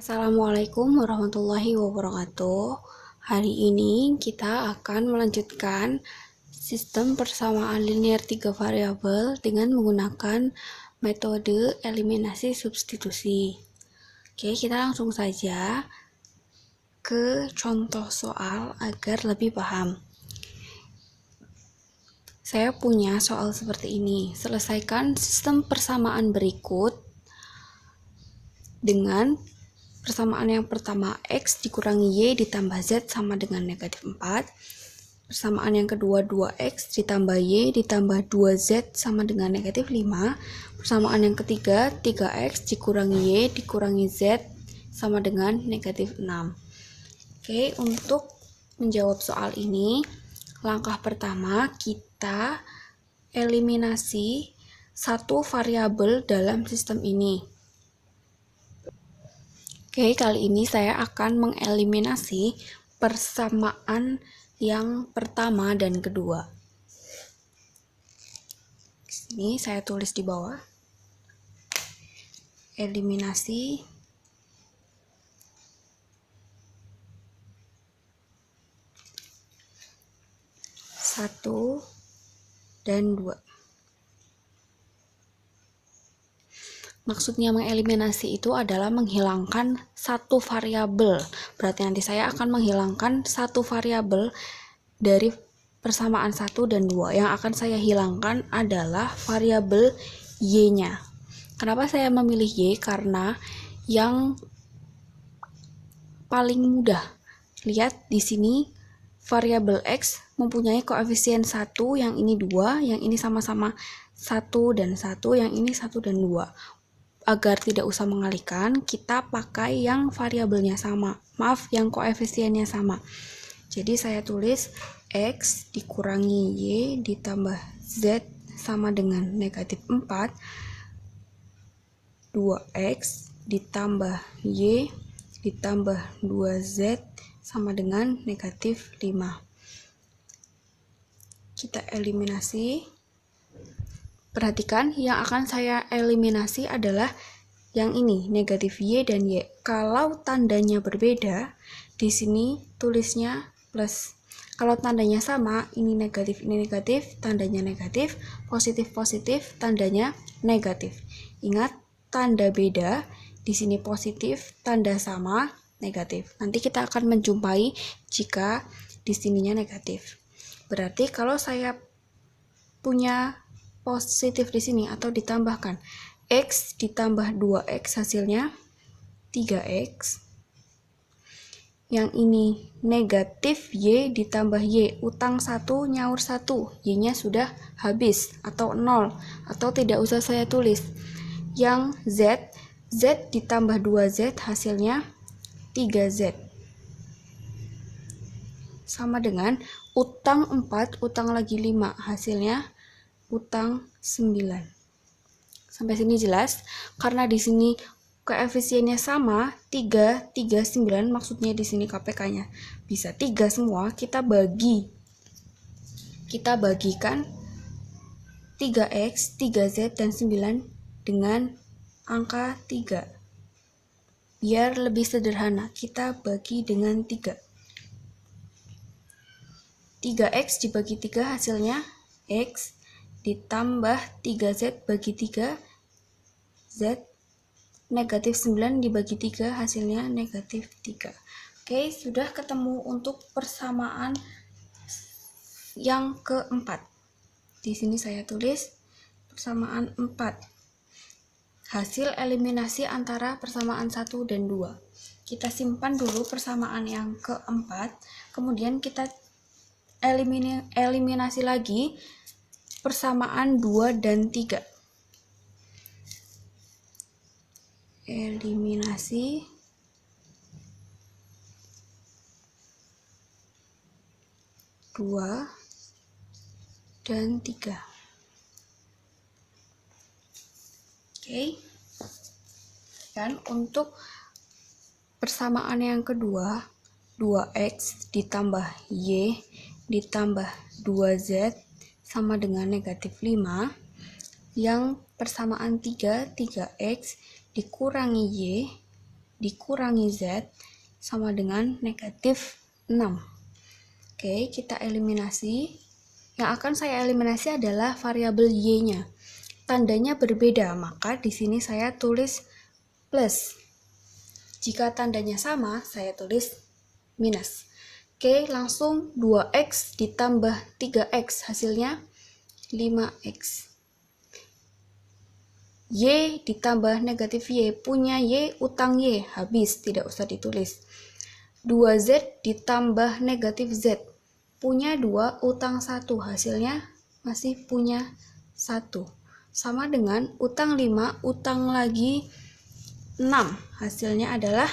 Assalamualaikum warahmatullahi wabarakatuh. Hari ini kita akan melanjutkan sistem persamaan linear 3 variabel dengan menggunakan metode eliminasi substitusi. Oke, kita langsung saja ke contoh soal agar lebih paham. Saya punya soal seperti ini. Selesaikan sistem persamaan berikut dengan persamaan yang pertama, X dikurangi Y ditambah Z sama dengan negatif 4. Persamaan yang kedua, 2X ditambah Y ditambah 2Z sama dengan negatif 5. Persamaan yang ketiga, 3X dikurangi Y dikurangi Z sama dengan negatif 6. Oke, untuk menjawab soal ini, langkah pertama kita eliminasi satu variabel dalam sistem ini. Oke, kali ini saya akan mengeliminasi persamaan yang pertama dan kedua. Ini saya tulis di bawah. Eliminasi satu dan 2. Maksudnya mengeliminasi itu adalah menghilangkan satu variabel. Berarti nanti saya akan menghilangkan satu variabel dari persamaan 1 dan 2. Yang akan saya hilangkan adalah variabel Y-nya. Kenapa saya memilih Y? Karena yang paling mudah. Lihat di sini variabel X mempunyai koefisien 1, yang ini 2, yang ini sama-sama 1 dan 1, yang ini 1 dan 2. Agar tidak usah mengalihkan, kita pakai yang variabelnya sama. Maaf, yang koefisiennya sama. Jadi saya tulis X dikurangi Y ditambah Z sama dengan negatif 4. 2X ditambah Y ditambah 2Z sama dengan negatif 5. Kita eliminasi. Perhatikan, yang akan saya eliminasi adalah yang ini, negatif Y dan Y. Kalau tandanya berbeda, di sini tulisnya plus. Kalau tandanya sama, ini negatif, tandanya negatif, positif, tandanya negatif. Ingat, tanda beda, di sini positif, tanda sama, negatif. Nanti kita akan menjumpai jika di sininya negatif. Berarti kalau saya punya positif di sini atau ditambahkan X ditambah 2X hasilnya 3X. Yang ini negatif Y ditambah Y, utang 1 nyaur 1, Y-nya sudah habis atau 0 atau tidak usah saya tulis. Yang Z ditambah 2Z hasilnya 3Z. Sama dengan utang 4, utang lagi 5, hasilnya utang 9. Sampai sini jelas? Karena di sini koefisiennya sama, 3, 3, 9, maksudnya di sini KPK-nya bisa 3 semua, kita bagikan 3X, 3Z, dan 9 dengan angka 3. Biar lebih sederhana, kita bagi dengan 3. 3X dibagi 3 hasilnya X ditambah 3Z bagi 3 Z, negatif 9 dibagi 3 hasilnya negatif 3. Oke, sudah ketemu untuk persamaan yang keempat. Di sini saya tulis persamaan 4. Hasil eliminasi antara persamaan 1 dan 2. Kita simpan dulu persamaan yang keempat, kemudian kita eliminasi lagi persamaan 2 dan 3. Eliminasi 2 dan 3. Oke. Dan untuk persamaan yang kedua, 2X ditambah Y ditambah 2Z sama dengan negatif 5. Yang persamaan 3, 3X dikurangi Y dikurangi Z sama dengan negatif 6. Oke, kita eliminasi. Yang akan saya eliminasi adalah variabel Y-nya. Tandanya berbeda, maka di sini saya tulis plus. Jika tandanya sama, saya tulis minus. Oke, langsung 2X ditambah 3X, hasilnya 5X. Y ditambah negatif Y, punya Y, utang Y, habis, tidak usah ditulis. 2Z ditambah negatif Z, punya 2, utang 1, hasilnya masih punya 1. Sama dengan utang 5, utang lagi 6, hasilnya adalah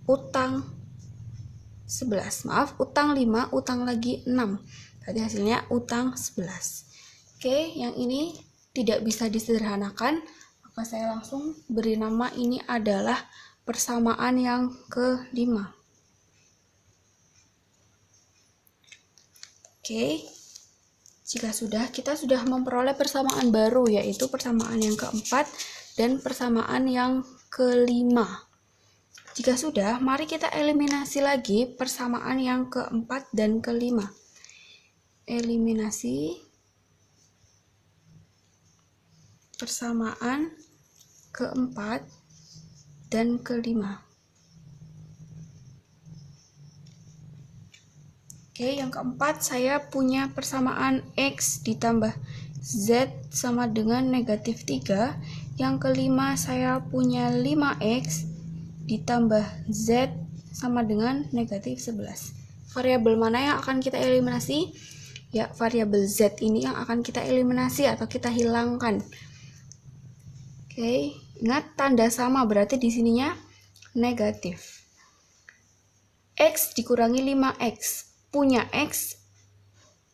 utang 11. Maaf, utang 5, utang lagi 6. Berarti hasilnya utang 11. Oke, yang ini tidak bisa disederhanakan, maka saya langsung beri nama ini adalah persamaan yang kelima. Oke, jika sudah, kita sudah memperoleh persamaan baru, yaitu persamaan yang keempat dan persamaan yang kelima. Jika sudah, mari kita eliminasi lagi persamaan yang keempat dan kelima. Eliminasi persamaan keempat dan kelima. Oke, yang keempat saya punya persamaan X ditambah Z sama dengan negatif 3. Yang kelima saya punya 5X ditambah Z sama dengan negatif 11. Variabel mana yang akan kita eliminasi? Ya, variabel Z ini yang akan kita eliminasi atau kita hilangkan. Oke, ingat tanda sama berarti di sininya negatif. X dikurangi 5X, punya X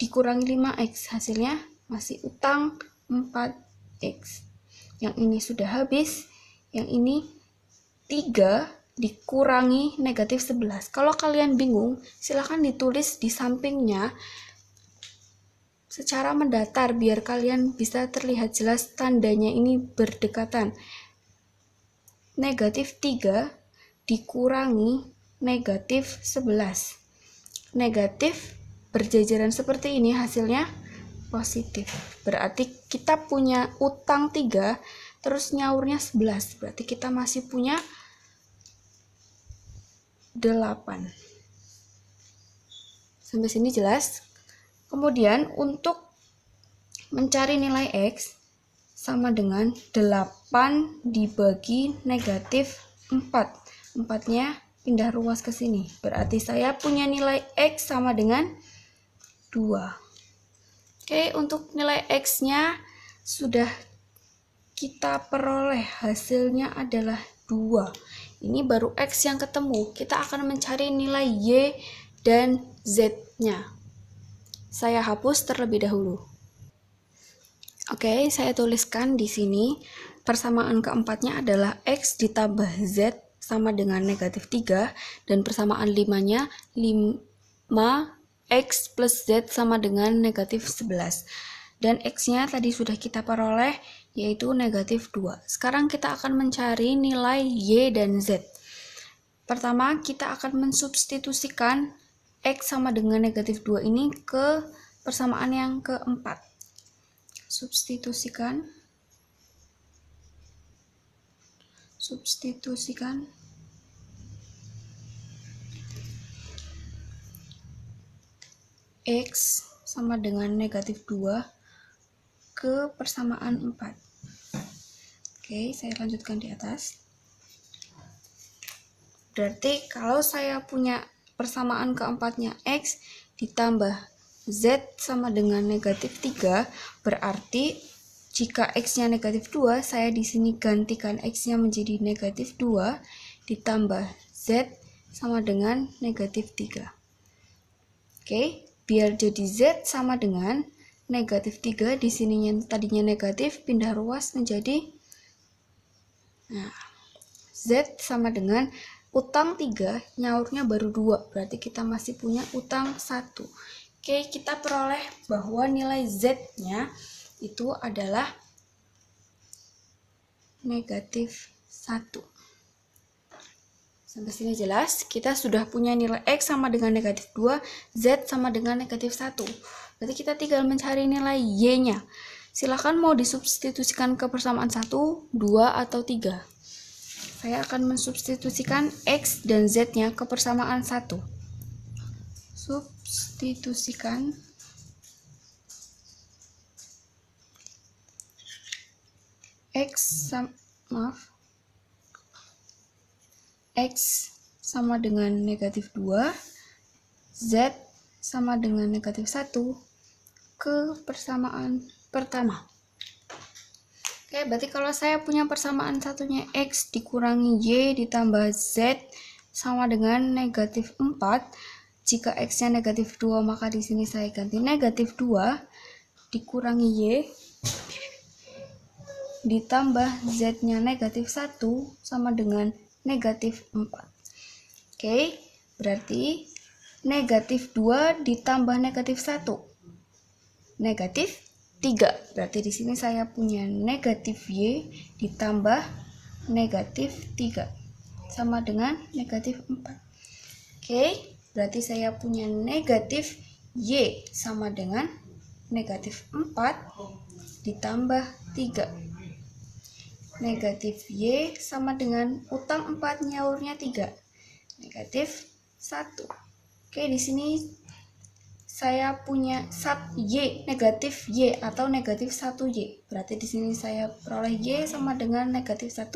dikurangi 5X, hasilnya masih utang 4X. Yang ini sudah habis, yang ini 3 dikurangi negatif 11. Kalau kalian bingung, silahkan ditulis di sampingnya secara mendatar biar kalian bisa terlihat jelas tandanya ini berdekatan. Negatif 3 dikurangi negatif 11. Negatif berjajaran seperti ini, hasilnya positif. Berarti kita punya utang 3, terus nyaurnya 11. Berarti kita masih punya 8. Sampai sini jelas? Kemudian untuk mencari nilai X sama dengan 8 dibagi negatif 4. 4-nya pindah ruas ke sini. Berarti saya punya nilai X sama dengan 2. Oke, untuk nilai X-nya sudah kita peroleh, hasilnya adalah 2. Ini baru X yang ketemu. Kita akan mencari nilai Y dan Z-nya. Saya hapus terlebih dahulu. Oke, saya tuliskan di sini persamaan keempatnya adalah X ditambah Z sama dengan negatif 3, dan persamaan 5-nya 5X plus Z sama dengan negatif 11. Dan X-nya tadi sudah kita peroleh, yaitu negatif 2. Sekarang kita akan mencari nilai Y dan Z. Pertama, kita akan mensubstitusikan X sama dengan negatif 2 ini ke persamaan yang keempat. Substitusikan X sama dengan negatif 2 ke persamaan 4. Oke, saya lanjutkan di atas. Berarti kalau saya punya persamaan keempatnya X ditambah Z sama dengan negatif 3, berarti jika X-nya negatif 2, saya di sini gantikan X-nya menjadi negatif 2 ditambah Z sama dengan negatif 3. Oke, biar jadi Z sama dengan negatif 3, di sini yang tadinya negatif pindah ruas menjadi Z sama dengan utang 3, nyaurnya baru 2, berarti kita masih punya utang 1. Oke, kita peroleh bahwa nilai Z-nya itu adalah negatif 1. Sampai sini jelas, kita sudah punya nilai X sama dengan negatif 2, Z sama dengan negatif 1. Berarti kita tinggal mencari nilai Y-nya. Silakan mau disubstitusikan ke persamaan 1, 2, atau 3. Saya akan mensubstitusikan X dan Z-nya ke persamaan 1. Substitusikan X sama dengan negatif 2, Z sama dengan negatif 1 ke persamaan pertama. Oke, berarti kalau saya punya persamaan satunya X dikurangi Y ditambah Z sama dengan negatif 4, jika X-nya negatif 2 maka di sini saya ganti negatif 2 dikurangi Y ditambah Z-nya negatif 1 sama dengan negatif 4. Oke, berarti negatif 2 ditambah negatif 1. Negatif 3. Berarti di sini saya punya negatif Y ditambah negatif 3 sama dengan negatif 4. Oke, berarti saya punya negatif Y sama dengan negatif 4 ditambah 3. Negatif Y sama dengan utang 4 nyaurnya 3. Negatif 1. Oke, di sini saya punya Y, negatif Y atau negatif 1Y. Berarti di sini saya peroleh Y sama dengan negatif 1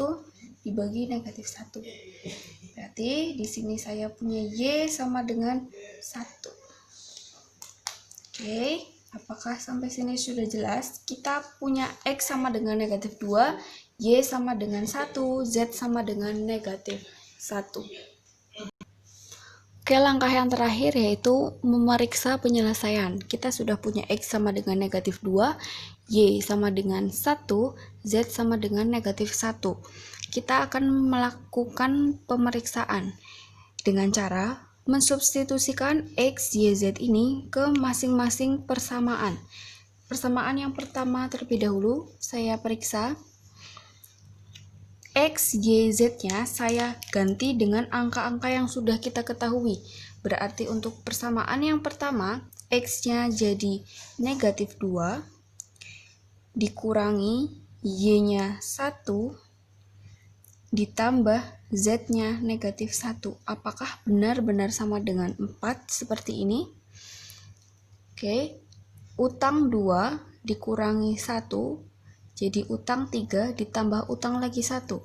dibagi negatif 1. Berarti di sini saya punya Y sama dengan 1. Oke, apakah sampai sini sudah jelas? Kita punya X sama dengan negatif 2, Y sama dengan 1, Z sama dengan negatif 1. Oke, langkah yang terakhir yaitu memeriksa penyelesaian. Kita sudah punya X sama dengan negatif 2, Y sama dengan 1, Z sama dengan negatif 1. Kita akan melakukan pemeriksaan dengan cara mensubstitusikan X, Y, Z ini ke masing-masing persamaan. Persamaan yang pertama terlebih dahulu, saya periksa X, Y, Z-nya saya ganti dengan angka-angka yang sudah kita ketahui. Berarti untuk persamaan yang pertama, X-nya jadi negatif 2, dikurangi Y-nya 1, ditambah Z-nya negatif 1. Apakah benar-benar sama dengan 4 seperti ini? Oke, utang 2 dikurangi 1, jadi utang 3 ditambah utang lagi 1.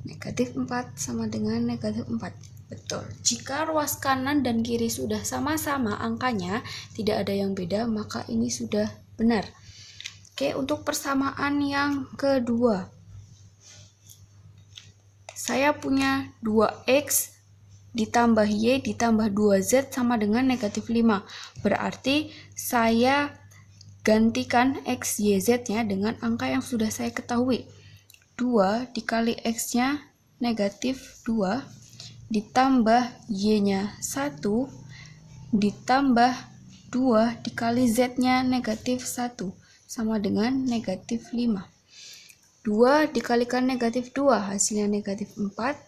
Negatif 4 sama dengan negatif 4. Betul. Jika ruas kanan dan kiri sudah sama-sama angkanya, tidak ada yang beda, maka ini sudah benar. Oke, untuk persamaan yang kedua. Saya punya 2X ditambah Y ditambah 2Z sama dengan negatif 5. Berarti saya gantikan X, Y, Z-nya dengan angka yang sudah saya ketahui. 2 dikali X-nya negatif 2, ditambah Y-nya 1, ditambah 2 dikali Z-nya negatif 1, sama dengan negatif 5. 2 dikalikan negatif 2, hasilnya negatif 4,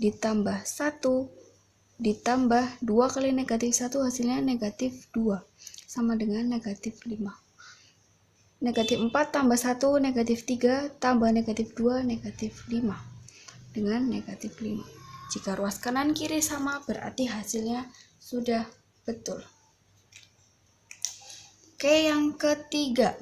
ditambah 1, ditambah 2 kali negatif 1, hasilnya negatif 2, sama dengan negatif 5. Negatif 4 tambah 1, negatif 3, tambah negatif 2, negatif 5, dengan negatif 5. Jika ruas kanan kiri sama, berarti hasilnya sudah betul. Oke, yang ketiga.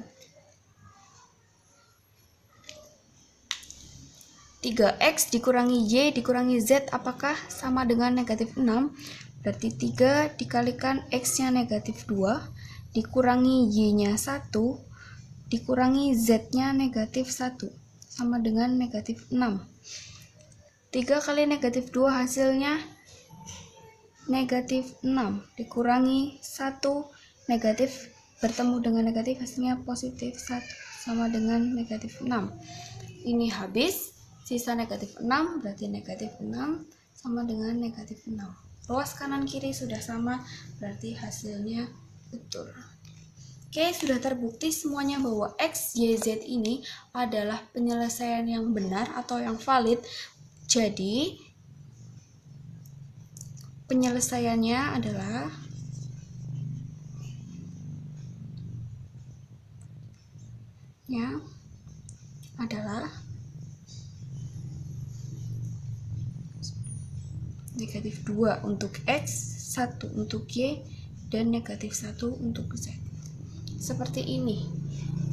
3X dikurangi Y dikurangi Z, apakah sama dengan negatif 6? Berarti 3 dikalikan X-nya negatif 2, dikurangi Y-nya 1, dikurangi Z-nya negatif 1, sama dengan negatif 6. 3 kali negatif 2 hasilnya negatif 6, dikurangi 1, negatif bertemu dengan negatif, hasilnya positif 1, sama dengan negatif 6. Ini habis, sisa negatif 6, berarti negatif 6 sama dengan negatif 6. Ruas kanan kiri sudah sama, berarti hasilnya betul. Oke, sudah terbukti semuanya bahwa X, Y, Z ini adalah penyelesaian yang benar atau yang valid. Jadi, penyelesaiannya adalah negatif 2 untuk X, 1 untuk Y, dan negatif 1 untuk Z. Seperti ini.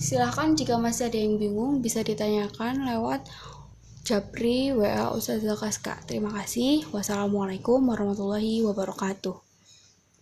Silahkan jika masih ada yang bingung bisa ditanyakan lewat Japri WA Ustazah Kaska. Terima kasih. Wassalamualaikum warahmatullahi wabarakatuh.